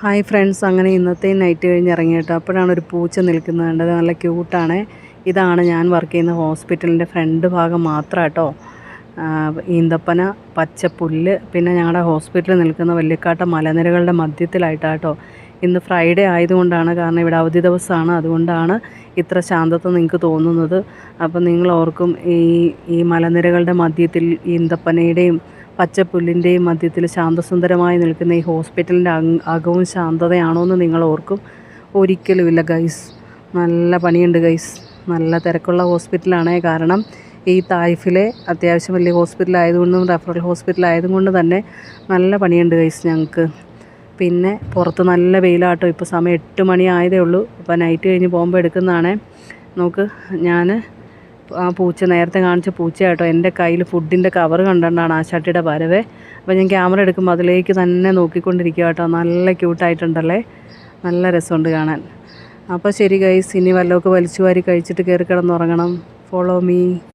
Hi friends, അങ്ങനെ ഇന്നത്തെ night കഴിഞ്ഞ് ഇറങ്ങി കേട്ടോ. അപ്പോഴാണ് ഒരു പൂച്ച നിൽക്കുന്നത് കണ്ടത്. നല്ല ക്യൂട്ടാണ്. ഇതാണ് ഞാൻ വർക്ക് ചെയ്യുന്ന ഹോസ്പിറ്റലിൻ്റെ ഫ്രണ്ട് ഭാഗം മാത്രം കേട്ടോ. ഈന്തപ്പന, പച്ചപ്പുല്ല്, പിന്നെ ഞങ്ങളുടെ ഹോസ്പിറ്റലിൽ നിൽക്കുന്ന വല്യക്കാട്ട മലനിരകളുടെ മധ്യത്തിലായിട്ടാണ് കേട്ടോ. ഇന്ന് ഫ്രൈഡേ ആയതുകൊണ്ടാണ്, കാരണം ഇവിടെ അവധി ദിവസമാണ്, അതുകൊണ്ടാണ് ഇത്ര ശാന്തത നിങ്ങൾക്ക് തോന്നുന്നത്. അപ്പം നിങ്ങൾ ഓർക്കും ഈ മലനിരകളുടെ മധ്യത്തിൽ ഈന്തപ്പനയുടെയും പച്ചപ്പുല്ലിൻ്റെയും മധ്യത്തിൽ ശാന്തസുന്ദരമായി നിൽക്കുന്ന ഈ ഹോസ്പിറ്റലിൻ്റെ അകവും ശാന്തതയാണോ എന്ന് നിങ്ങൾ ഓർക്കും. ഒരിക്കലുമില്ല ഗൈസ്. നല്ല പണിയുണ്ട് ഗൈസ്. നല്ല തിരക്കുള്ള ഹോസ്പിറ്റലാണ്. കാരണം ഈ തായ്ഫിലെ അത്യാവശ്യം വലിയ ഹോസ്പിറ്റലായതുകൊണ്ടും റെഫറൽ ഹോസ്പിറ്റലായതുകൊണ്ട് തന്നെ നല്ല പണിയുണ്ട് ഗൈസ് ഞങ്ങൾക്ക്. പിന്നെ പുറത്ത് നല്ല വെയിലാട്ടോ. ഇപ്പോൾ സമയം 8 മണി ആയതേ ഉള്ളൂ. അപ്പോൾ നൈറ്റ് കഴിഞ്ഞ് പോകുമ്പോൾ എടുക്കുന്നതാണേ. നോക്ക്, ഞാൻ ആ പൂച്ച നേരത്തെ കാണിച്ച പൂച്ചയാട്ടോ. എൻ്റെ കയ്യിൽ ഫുഡിൻ്റെ കവർ കണ്ടുകൊണ്ടാണ് ആ ചട്ടിയുടെ വരവേ. അപ്പോൾ ഞാൻ ക്യാമറ എടുക്കുമ്പോൾ അതിലേക്ക് തന്നെ നോക്കിക്കൊണ്ടിരിക്കുക കേട്ടോ. നല്ല ക്യൂട്ടായിട്ടുണ്ടല്ലേ, നല്ല രസമുണ്ട് കാണാൻ. അപ്പോൾ ശരി ഗൈസ്, ഇനി വല്ലതൊക്കെ വലിച്ചു വാരി കഴിച്ചിട്ട് കയറി കിടന്നുറങ്ങണം. Follow me.